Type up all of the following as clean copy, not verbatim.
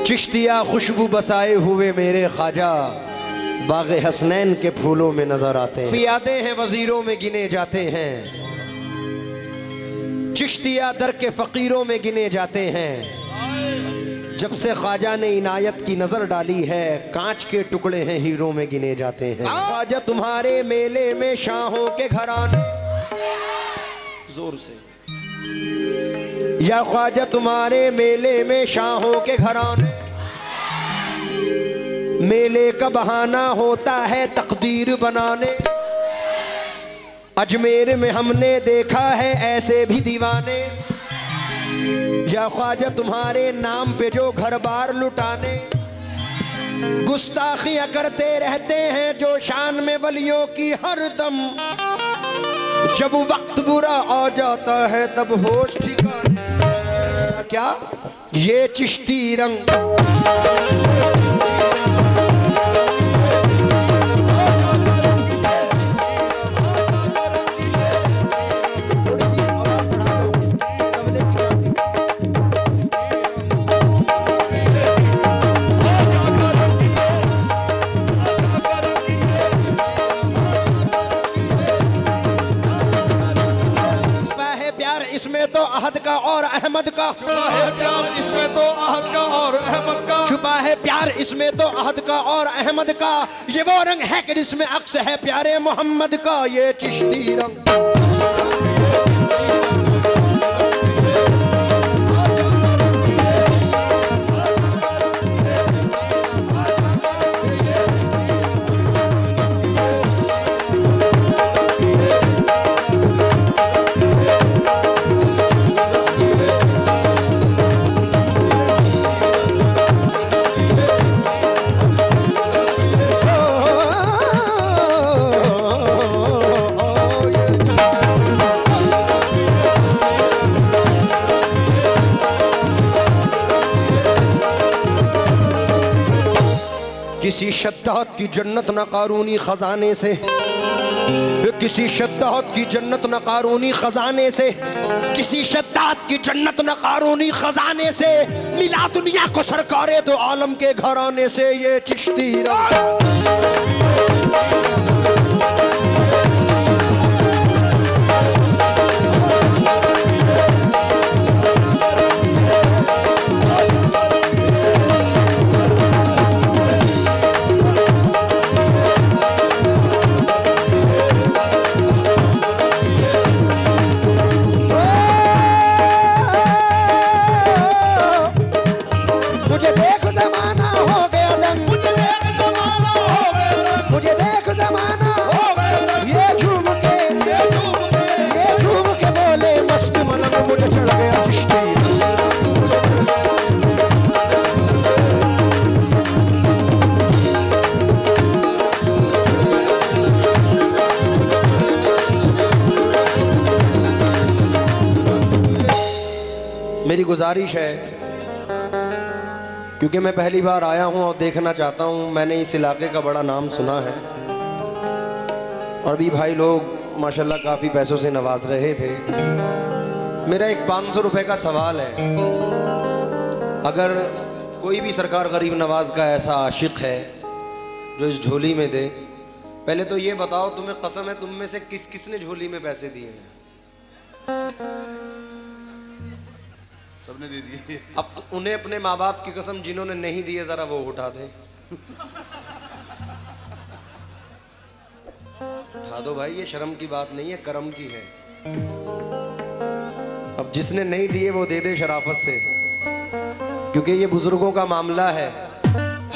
चिश्तिया खुशबू बसाए हुए मेरे ख्वाजा बाग़े हसनैन के फूलों में नजर आते हैं। पियादे हैं वजीरों में गिने जाते हैं, चिश्तिया दर के फकीरों में गिने जाते हैं। जब से ख्वाजा ने इनायत की नजर डाली है, कांच के टुकड़े हैं हीरों में गिने जाते हैं। ख्वाजा तुम्हारे मेले में शाहों के घराने, जोर से या ख्वाजा तुम्हारे मेले में शाहों के घराने, मेले का बहाना होता है तकदीर बनाने। अजमेर में हमने देखा है ऐसे भी दीवाने, या ख्वाजा तुम्हारे नाम पे जो घर बार लुटाने, गुस्ताखियां करते रहते हैं जो शान में वलियों की हर दम। जब वक्त बुरा आ जाता है तब होश ठिकाने। क्या ये चिश्ती रंग तो अहद का और अहमद का, छुपा है प्यार इसमें तो अहद का और अहमद का, छुपा है प्यार इसमें तो अहद का और अहमद का। ये वो रंग है कि जिसमें अक्स है प्यारे मोहम्मद का। ये चिश्ती रंग किसी शद्दात की जन्नत न कारूनी खजाने से, किसी शद्दात की जन्नत न कारूनी खजाने से, किसी शद्दात की जन्नत न कारूनी खजाने से, मिला दुनिया को सरकारे दो आलम के घराने से। ये चिश्ती मेरी गुजारिश है, क्योंकि मैं पहली बार आया हूं और देखना चाहता हूं। मैंने इस इलाके का बड़ा नाम सुना है और भी भाई लोग माशाल्लाह काफ़ी पैसों से नवाज रहे थे। मेरा एक 500 रुपए का सवाल है, अगर कोई भी सरकार गरीब नवाज का ऐसा आशिक है जो इस झोली में दे, पहले तो ये बताओ तुम्हें कसम है तुम में से किस किसने झोली में पैसे दिए हैं? सबने दे दिए। अब तो उन्हें अपने माँ बाप की कसम जिन्होंने नहीं दिए जरा वो उठा दें। उठा दो भाई, ये शर्म की बात नहीं है, करम की है। अब जिसने नहीं दिए वो दे दे शराफत से, क्योंकि ये बुजुर्गों का मामला है।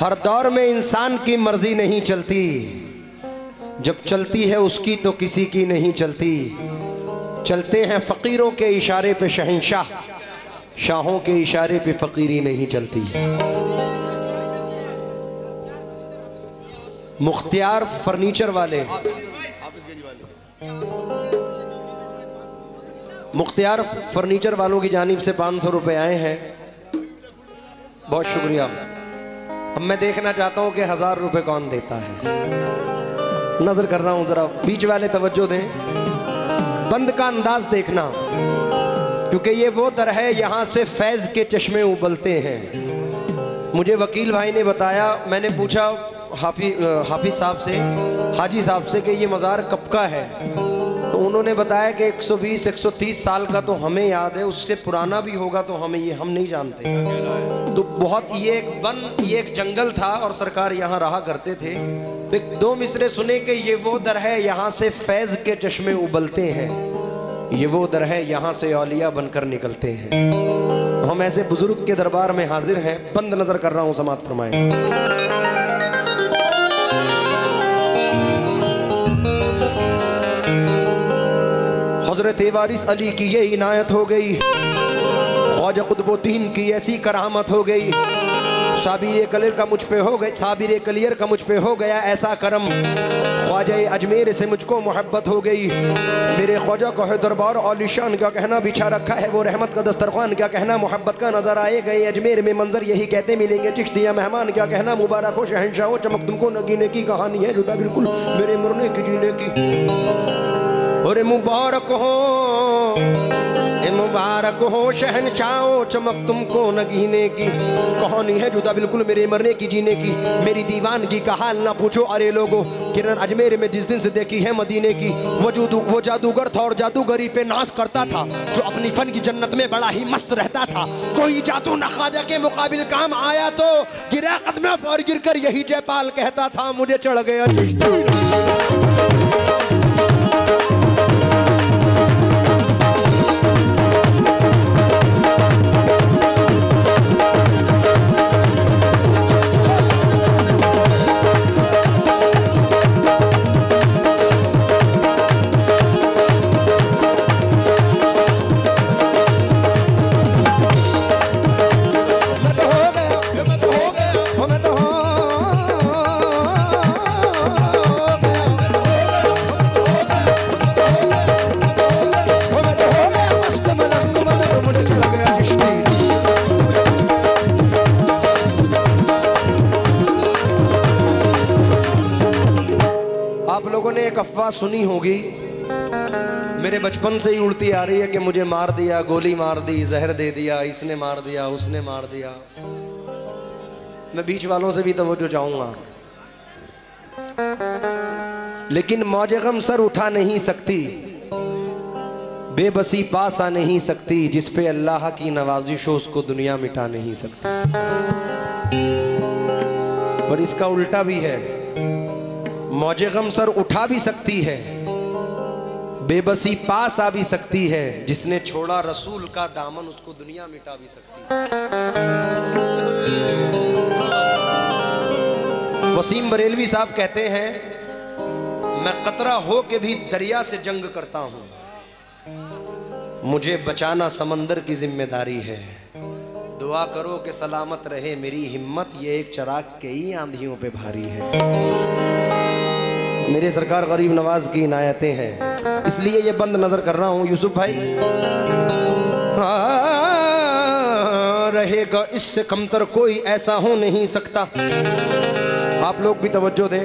हर दौर में इंसान की मर्जी नहीं चलती, जब चलती है उसकी तो किसी की नहीं चलती। चलते हैं फकीरों के इशारे पे शहंशाह, शाहों के इशारे पे फकीरी नहीं चलती। मुख्तियार फर्नीचर वाले, मुख्तियार फर्नीचर वालों की जानिब से 500 रुपए आए हैं, बहुत शुक्रिया। अब मैं देखना चाहता हूं कि 1000 रुपए कौन देता है। नजर कर रहा हूं, जरा बीच वाले तवज्जो दें, बंद का अंदाज देखना, क्योंकि ये वो दर है यहाँ से फैज़ के चश्मे उबलते हैं। मुझे वकील भाई ने बताया, मैंने पूछा हाफिज साहब से, हाजी साहब से कि ये मज़ार कब का है, तो उन्होंने बताया कि 120-130 साल का तो हमें याद है, उससे पुराना भी होगा तो हम नहीं जानते। तो बहुत ये एक जंगल था और सरकार यहाँ रहा करते थे। तो एक दो मिसरे सुने कि ये वो दर है यहाँ से फैज़ के चश्मे उबलते हैं, ये वो दर है यहाँ से औलिया बनकर निकलते हैं। तो हम ऐसे बुजुर्ग के दरबार में हाजिर हैं। बंद नजर कर रहा हूँ, समाअत फरमाएं। हजरत वारिस अली की ये इनायत हो गई, ख्वाजा कुतुबुद्दीन की ऐसी करामत हो गई, साबिर कलियर का मुझ पे हो गई, साबिर कलियर का मुझ पे हो गया ऐसा करम, ख्वाजा अजमेर से मुझको मोहब्बत हो गई। मेरे ख्वाजा का है दरबार आलिशान, क्या कहना बिछा रखा है वो रहमत का दस्तरखान, क्या कहना मोहब्बत का नजर आए गए अजमेर में मंजर यही कहते मिलेंगे चिश्तिया मेहमान, क्या कहना मुबारक हो शहंशाह हो चमक तुमको नगीने की कहानी है जुदा बिल्कुल मेरे मरने की जीने की। और मुबारक हो शहंशाह चमक तुमको नगीने की कहानी है जुदा बिल्कुल मेरे मरने की जीने की। मेरी दीवानगी का हाल ना पूछो अरे लोगो, किरण अजमेर में जिस दिन से देखी है मदीने की, वो जादूगर था और जादूगरी पे नाश करता था, जो अपनी फन की जन्नत में बड़ा ही मस्त रहता था। कोई जादू न ख्वाजा के मुकाबिल काम आया तो गिरा कदम पर गिर कर यही जयपाल कहता था मुझे चढ़ गया चिश्ती। आप लोगों ने एक अफवाह सुनी होगी, मेरे बचपन से ही उड़ती आ रही है कि मुझे मार दिया, गोली मार दी, जहर दे दिया, इसने मार दिया, उसने मार दिया। मैं बीच वालों से भी तवज्जो चाहूंगा, लेकिन मौज गम सर उठा नहीं सकती, बेबसी पास आ नहीं सकती, जिस पे अल्लाह की नवाजिश हो उसको दुनिया मिटा नहीं सकती। पर इसका उल्टा भी है, मौजे गम सर उठा भी सकती है, बेबसी पास आ भी सकती है, जिसने छोड़ा रसूल का दामन उसको दुनिया मिटा भी सकती है। वसीम बरेलवी साहब कहते हैं, मैं कतरा हो के भी दरिया से जंग करता हूं, मुझे बचाना समंदर की जिम्मेदारी है, दुआ करो कि सलामत रहे मेरी हिम्मत, ये एक चराग कई आंधियों पे भारी है। मेरे सरकार गरीब नवाज की इनायतें हैं, इसलिए ये बंद नजर कर रहा हूं। यूसुफ भाई, रहेगा इससे कमतर कोई ऐसा हो नहीं सकता, आप लोग भी तवज्जो दें,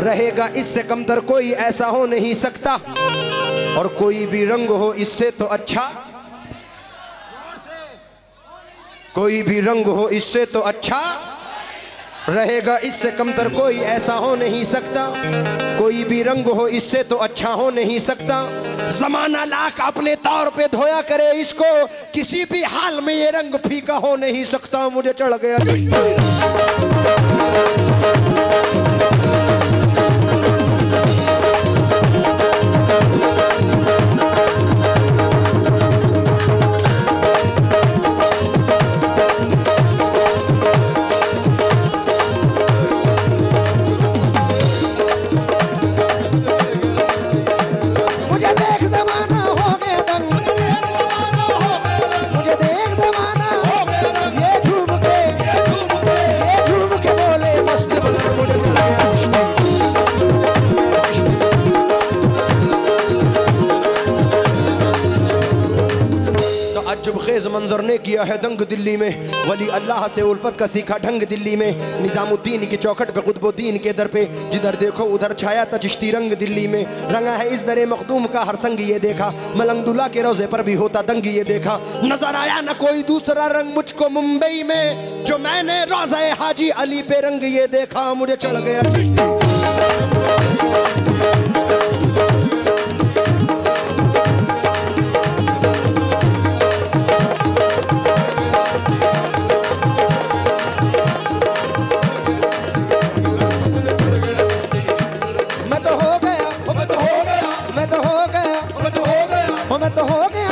रहेगा इससे कमतर कोई ऐसा हो नहीं सकता, और कोई भी रंग हो इससे तो अच्छा, कोई भी रंग हो इससे तो अच्छा, रहेगा इससे कमतर कोई ऐसा हो नहीं सकता, कोई भी रंग हो इससे तो अच्छा हो नहीं सकता। जमाना लाख अपने तौर पे धोया करे इसको, किसी भी हाल में ये रंग फीका हो नहीं सकता। मुझे चढ़ गया ने किया है दंग दिल्ली में, वली अल्लाह से उल्फत का सीखा ढंग दिल्ली में, निजामुद्दीन की चौखट पे कुतुबुद्दीन के दर पे जिधर देखो उधर छाया था चिश्ती रंग दिल्ली में, रंगा है इस दरे मखदूम का हर संग ये देखा, मलंगदुल्ला के रोजे पर भी होता दंग ये देखा, नजर आया न कोई दूसरा रंग मुझको मुंबई में, जो मैंने रोज़े हाजी अली पे रंग ये देखा, मुझे चढ़ गया चिश्ती।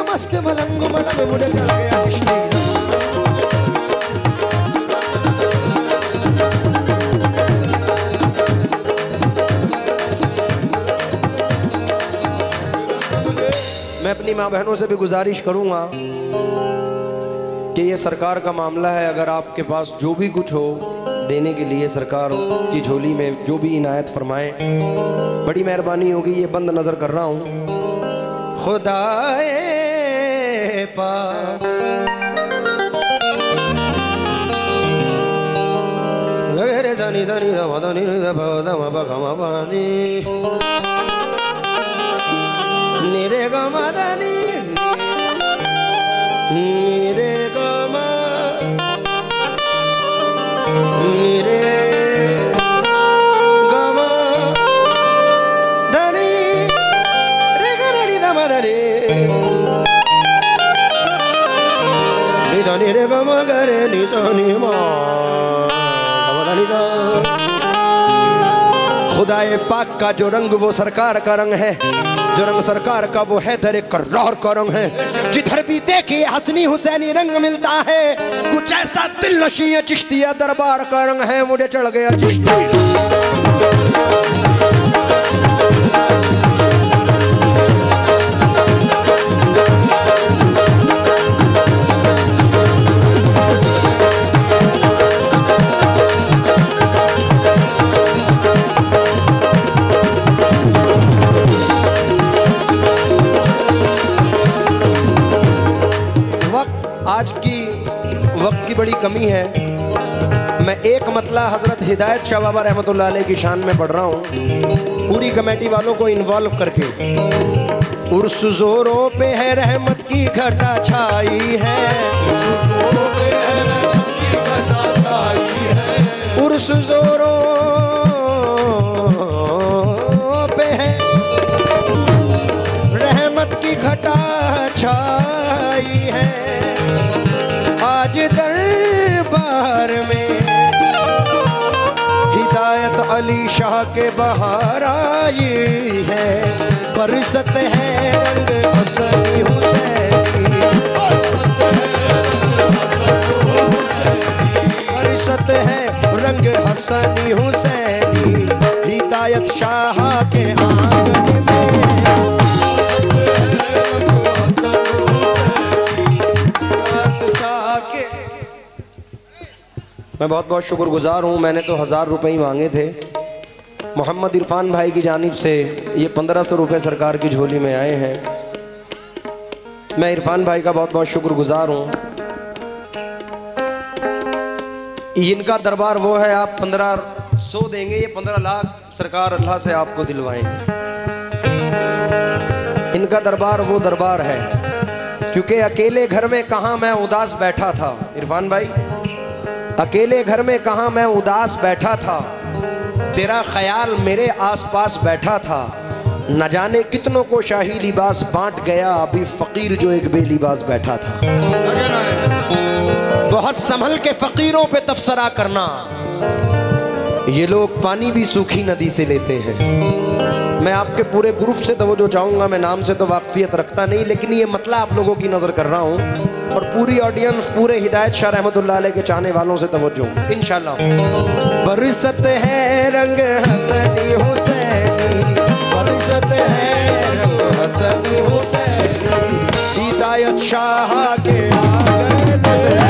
मस्त मलंग मलंग मुझे चढ़ गया चिश्ती। मैं अपनी माँ बहनों से भी गुजारिश करूंगा कि ये सरकार का मामला है, अगर आपके पास जो भी कुछ हो देने के लिए सरकार की झोली में जो भी इनायत फरमाए, बड़ी मेहरबानी होगी। ये बंद नजर कर रहा हूँ। खुदाए पाक गरे जानी जानी दवा दानी दवा दवा बगमा पानी निरे गमा दानी निरे गमा निरे गमा दानी रे गरे दमा दानी निदानी रे गमा गरे निदानी मा खुदाए पाक का जो रंग वो सरकार का रंग है, जो रंग सरकार का वो है दर कर्रार का रंग है। जिधर भी देखिए हसनी हुसैनी रंग मिलता है, कुछ ऐसा दिल नशी चिश्तिया दरबार का रंग है, मुझे चढ़ गया चिश्ती। आज की वक्त की बड़ी कमी है। मैं एक मतला हजरत हिदायत शाह बाबा रहमतुल्लाह अलैह की शान में पढ़ रहा हूँ, पूरी कमेटी वालों को इन्वॉल्व करके। उर्स जोरों पे है रहमत की घटा छाई है, उर्स जोरों पे है रहमत की घटा छाई है। आज दरबार में हिदायत अली शाह के बहार आई है, बरसत है रंग हसनी हुसैनी, बरसत है रंग हसनी हुसैनी, हिदायत शाह के आंगन में। मैं बहुत बहुत शुक्रगुजार हूँ। मैंने तो 1000 रुपये ही मांगे थे, मोहम्मद इरफान भाई की जानिब से ये 1500 रुपये सरकार की झोली में आए हैं। मैं इरफान भाई का बहुत बहुत शुक्रगुजार हूँ। इनका दरबार वो है, आप 1500 देंगे, ये 15 लाख सरकार अल्लाह से आपको दिलवाएंगे। इनका दरबार वो दरबार है, क्योंकि अकेले घर में कहाँ मैं उदास बैठा था। इरफान भाई, अकेले घर में कहाँ मैं उदास बैठा था, तेरा ख्याल मेरे आसपास बैठा था, न जाने कितनों को शाही लिबास बांट गया, अभी फकीर जो एक बेलिबास बैठा था। बहुत संभल के फकीरों पे तबसरा करना, ये लोग पानी भी सूखी नदी से लेते हैं। मैं आपके पूरे ग्रुप से तवज्जो चाहूँगा, मैं नाम से तो वाकफियत रखता नहीं, लेकिन ये मतलब आप लोगों की नज़र कर रहा हूँ, और पूरी ऑडियंस पूरे हिदायत शाह रहमतुल्लाह अलैह के चाहने वालों से तवज्जो इंशाल्लाह। बरसत है रंग हसनी हुसैनी, बरसत है रंग हसनी हुसैनी, हिदायत शाह के आंगन में।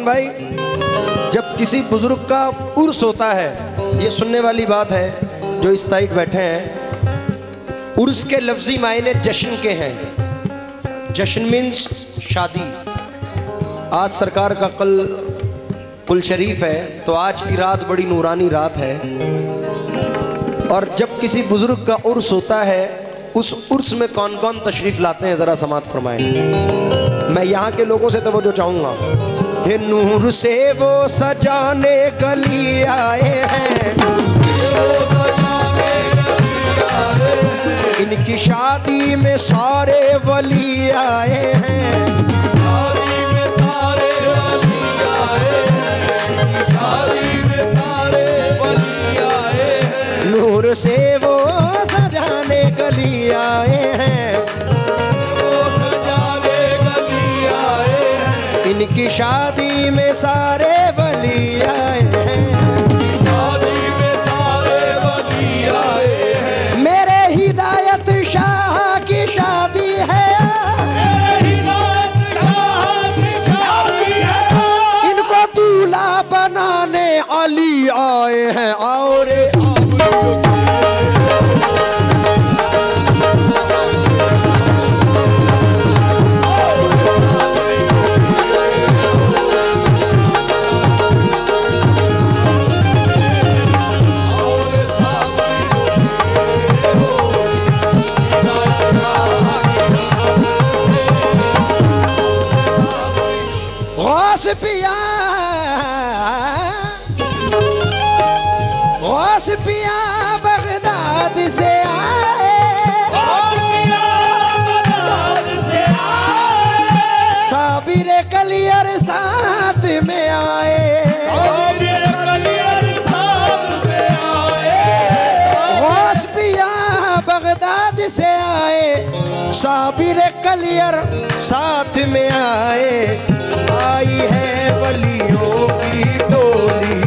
भाई, जब किसी बुजुर्ग का उर्स होता है, ये सुनने वाली बात है जो इस साइड बैठे हैं, उर्स के लफ्जी मायने जश्न के हैं। जश्न मीन्स शादी। आज सरकार का कल कुल शरीफ है, तो आज की रात बड़ी नूरानी रात है। और जब किसी बुजुर्ग का उर्स होता है, उस उर्स में कौन कौन तशरीफ लाते हैं, ज़रा समात फरमाएं। मैं यहाँ के लोगों से तवज्जो चाहूँगा। हे नूर से वो सजाने गली आए हैं, इनकी शादी में सारे वली आए हैं। नूर से वो सजाने गली आए हैं, इनकी शादी में सारे वली आए हैं। मेरे हिदायत शाह की शादी है, इनको दूल्हा बनाने अली आए हैं। और पिया गौस पिया बगदाद से आए, साबिर कलियर साथ में आए, गौस पिया बगदाद से आए, साबिर कलियर साथ में आए। आई है वलियों की टोली,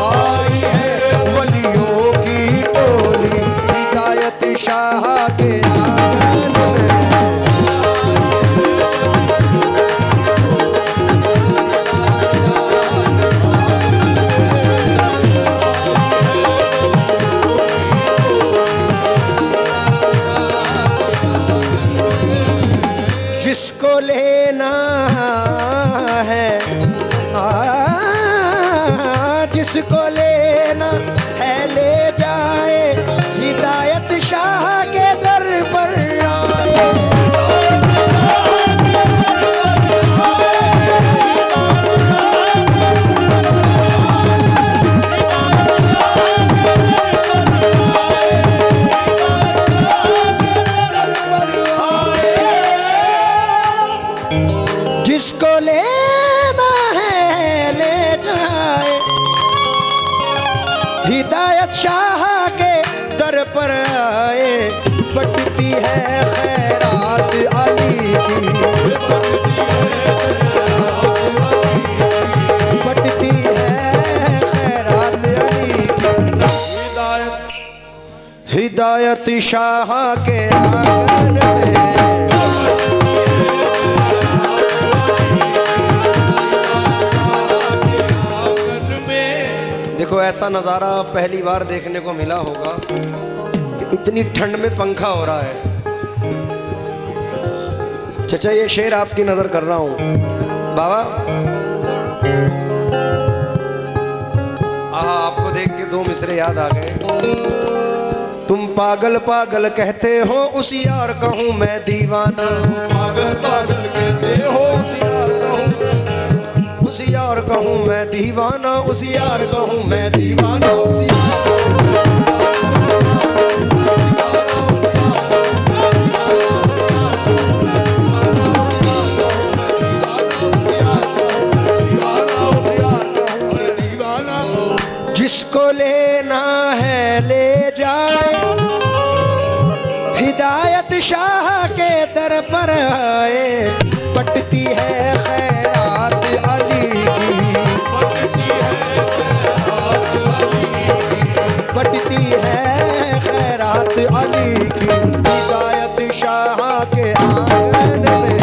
आई है वलियों की टोली, हिदायत शाह के आंगन में। जिसको लेना जिसको लेना है ले जाए, हिदायत शाह के दर पर आए। जिसको लेना है ले जाए, हिदायत शाह के दर पर आए। बटती है खैरात अली की, बटती है खैरात अली की, हिदायत शाह के आंगन में। देखो, ऐसा नज़ारा पहली बार देखने को मिला होगा कि इतनी ठंड में पंखा हो रहा है। चाचा, ये शेर आपकी नजर कर रहा हूं बाबा। आपको देख के दो मिसरे याद आ गए। तुम पागल पागल कहते हो, उस यार कहूँ मैं दीवाना। पागल पागल कहते हो, उस यार कहूँ मैं दीवाना, उस यार कहूँ मैं दीवाना। जिसको लेना है ले जाए, हिदायत शाह के दर पर आए। बटती है खैरात अली की, बटती है खैरात अली की, हिदायत शाह के आंगन में।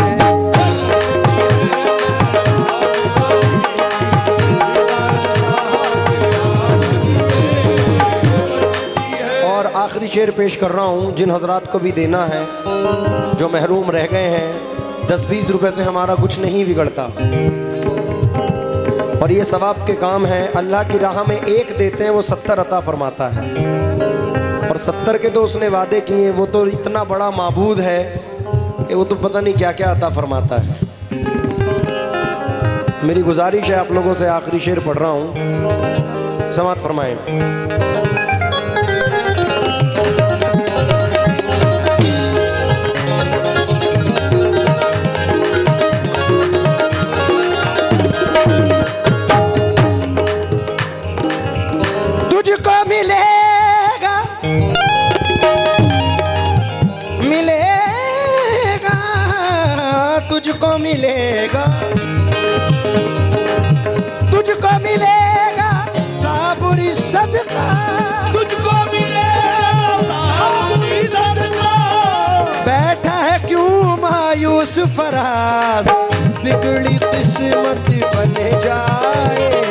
और आखिरी शेर पेश कर रहा हूँ, जिन हजरात को भी देना है, जो महरूम रह गए हैं। 10-20 रुपए से हमारा कुछ नहीं बिगड़ता और ये सवाब के काम है। अल्लाह की राह में एक देते हैं, वो 70 अता फरमाता है। और 70 के तो उसने वादे किए, वो तो इतना बड़ा माबूद है कि वो तो पता नहीं क्या क्या अता फरमाता है। मेरी गुजारिश है आप लोगों से, आखिरी शेर पढ़ रहा हूँ, समाअत फरमाएं। तुझको मिलेगा मिलेगा, तुझको मिलेगा, तुझको मिलेगा साबुरी सदका, तुझको मिलेगा साबुरी सदका। बैठा है क्यों मायूस फराज, बिगड़ी किस्मत बन जाए।